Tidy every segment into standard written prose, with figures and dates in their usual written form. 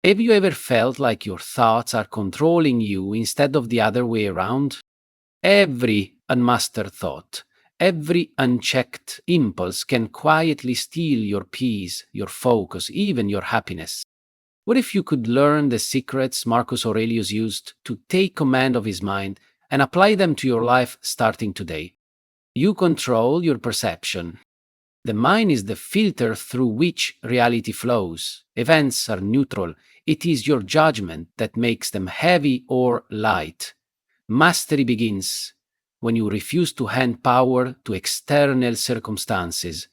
Have you ever felt like your thoughts are controlling you instead of the other way around? Every unmastered thought, every unchecked impulse can quietly steal your peace, your focus, even your happiness. What if you could learn the secrets Marcus Aurelius used to take command of his mind and apply them to your life starting today? You control your perception. The mind is the filter through which reality flows. Events are neutral. It is your judgment that makes them heavy or light. Mastery begins when you refuse to hand power to external circumstances.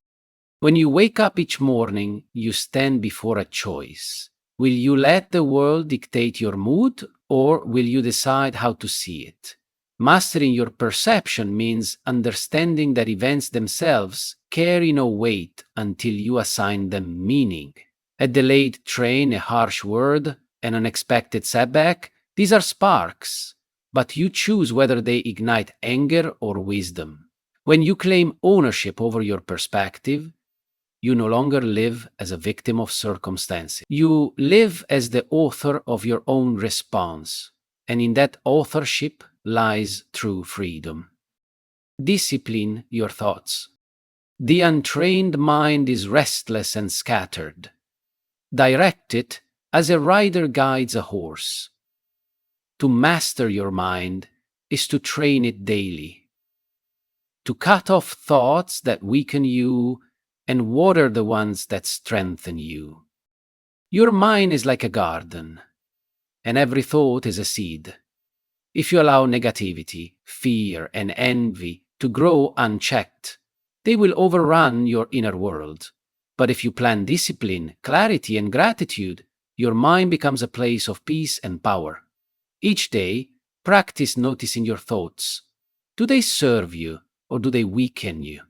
When you wake up each morning, you stand before a choice. Will you let the world dictate your mood, or will you decide how to see it? Mastering your perception means understanding that events themselves carry no weight until you assign them meaning. A delayed train, a harsh word, an unexpected setback, these are sparks, but you choose whether they ignite anger or wisdom. When you claim ownership over your perspective, you no longer live as a victim of circumstances. You live as the author of your own response, and in that authorship lies true freedom. Discipline your thoughts. The untrained mind is restless and scattered. Direct it as a rider guides a horse. To master your mind is to train it daily. To cut off thoughts that weaken you and water the ones that strengthen you. Your mind is like a garden, and every thought is a seed. If you allow negativity, fear, and envy to grow unchecked, they will overrun your inner world. But if you plant discipline, clarity, and gratitude, your mind becomes a place of peace and power. Each day, practice noticing your thoughts. Do they serve you, or do they weaken you?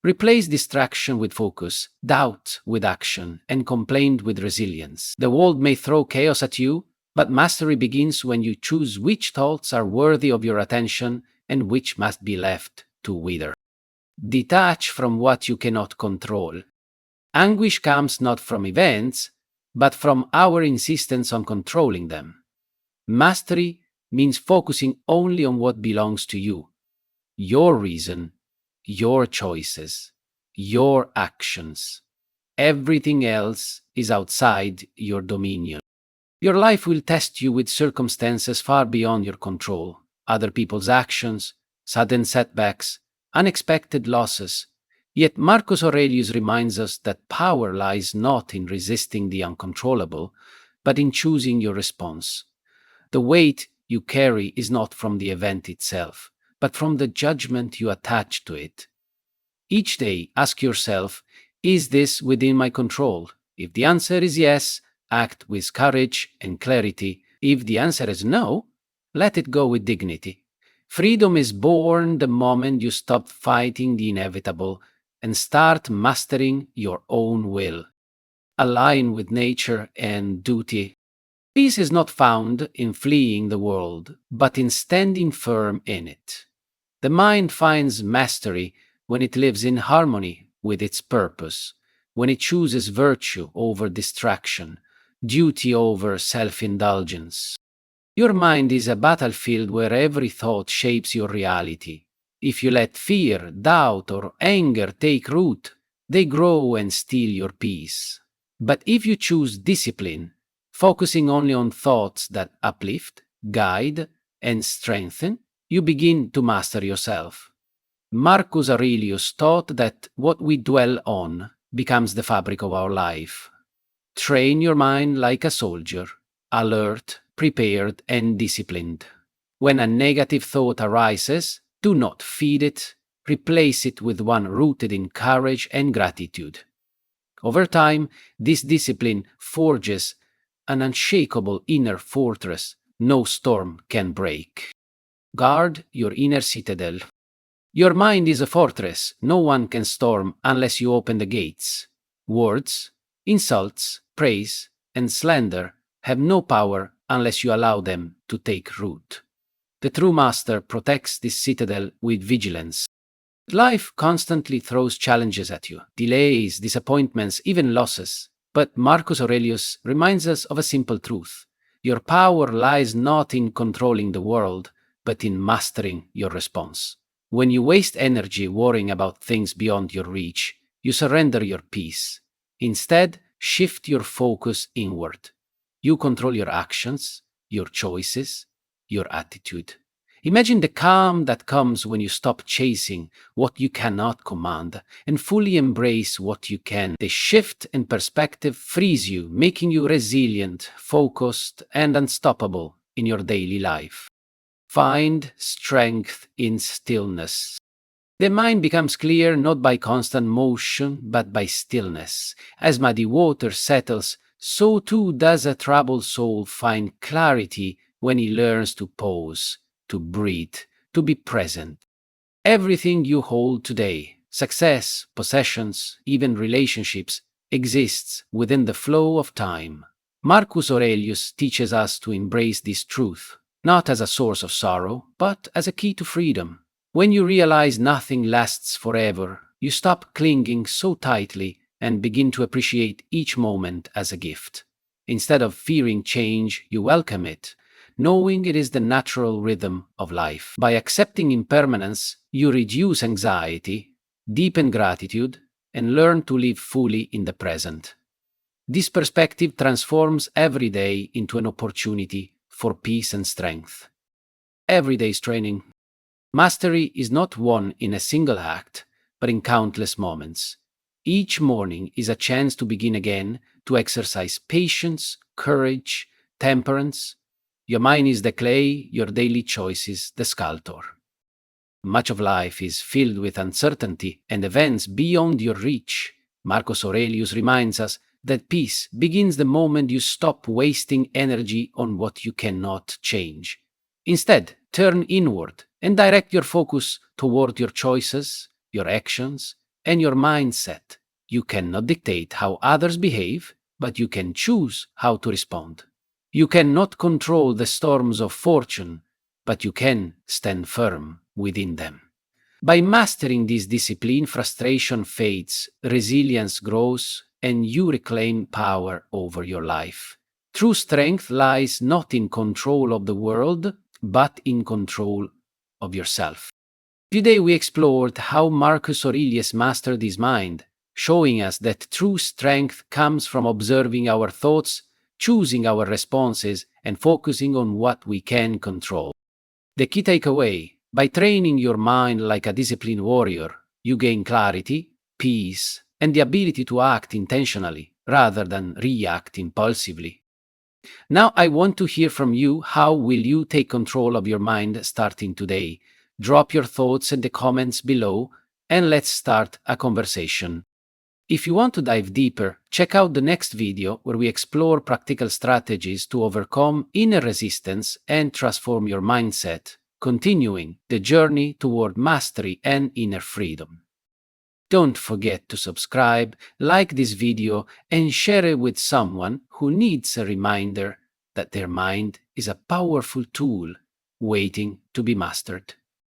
Replace distraction with focus, doubt with action, and complaint with resilience. The world may throw chaos at you, but mastery begins when you choose which thoughts are worthy of your attention and which must be left to wither. Detach from what you cannot control. Anguish comes not from events, but from our insistence on controlling them. Mastery means focusing only on what belongs to you. Your reason, your choices, your actions. Everything else is outside your dominion. Your life will test you with circumstances far beyond your control, other people's actions, sudden setbacks, unexpected losses. Yet Marcus Aurelius reminds us that power lies not in resisting the uncontrollable, but in choosing your response. The weight you carry is not from the event itself, but from the judgment you attach to it. Each day, ask yourself, is this within my control? If the answer is yes, act with courage and clarity. If the answer is no, let it go with dignity. Freedom is born the moment you stop fighting the inevitable and start mastering your own will. Align with nature and duty. Peace is not found in fleeing the world, but in standing firm in it. The mind finds mastery when it lives in harmony with its purpose, when it chooses virtue over distraction, duty over self-indulgence. Your mind is a battlefield where every thought shapes your reality. If you let fear, doubt, or anger take root, they grow and steal your peace. But if you choose discipline, focusing only on thoughts that uplift, guide, and strengthen, you begin to master yourself. Marcus Aurelius taught that what we dwell on becomes the fabric of our life. Train your mind like a soldier, alert, prepared, and disciplined. When a negative thought arises, do not feed it, replace it with one rooted in courage and gratitude. Over time, this discipline forges an unshakable inner fortress no storm can break. Guard your inner citadel. Your mind is a fortress no one can storm unless you open the gates. Words, insults, praise, and slander have no power unless you allow them to take root. The true master protects this citadel with vigilance. Life constantly throws challenges at you, delays, disappointments, even losses. But Marcus Aurelius reminds us of a simple truth. Your power lies not in controlling the world, but in mastering your response. When you waste energy worrying about things beyond your reach, you surrender your peace. Instead, shift your focus inward. You control your actions, your choices, your attitude. Imagine the calm that comes when you stop chasing what you cannot command and fully embrace what you can. The shift in perspective frees you, making you resilient, focused, and unstoppable in your daily life. Find strength in stillness. The mind becomes clear not by constant motion, but by stillness. As muddy water settles, so too does a troubled soul find clarity when he learns to pause, to breathe, to be present. Everything you hold today, success, possessions, even relationships, exists within the flow of time. Marcus Aurelius teaches us to embrace this truth, not as a source of sorrow, but as a key to freedom. When you realize nothing lasts forever, you stop clinging so tightly and begin to appreciate each moment as a gift. Instead of fearing change, you welcome it, knowing it is the natural rhythm of life. By accepting impermanence, you reduce anxiety, deepen gratitude, and learn to live fully in the present. This perspective transforms every day into an opportunity for peace and strength. Every day's training. Mastery is not won in a single act, but in countless moments. Each morning is a chance to begin again, to exercise patience, courage, temperance. Your mind is the clay, your daily choices the sculptor. Much of life is filled with uncertainty and events beyond your reach. Marcus Aurelius reminds us that peace begins the moment you stop wasting energy on what you cannot change. Instead, turn inward and direct your focus toward your choices, your actions, and your mindset. You cannot dictate how others behave, but you can choose how to respond. You cannot control the storms of fortune, but you can stand firm within them. By mastering this discipline, frustration fades, resilience grows, and you reclaim power over your life. True strength lies not in control of the world, but in control of yourself. Today we explored how Marcus Aurelius mastered his mind, showing us that true strength comes from observing our thoughts, choosing our responses, and focusing on what we can control. The key takeaway: by training your mind like a disciplined warrior, you gain clarity, peace, and the ability to act intentionally rather than react impulsively. Now I want to hear from you. How will you take control of your mind starting today? Drop your thoughts in the comments below and let's start a conversation. If you want to dive deeper, check out the next video where we explore practical strategies to overcome inner resistance and transform your mindset, continuing the journey toward mastery and inner freedom. Don't forget to subscribe, like this video, and share it with someone who needs a reminder that their mind is a powerful tool waiting to be mastered.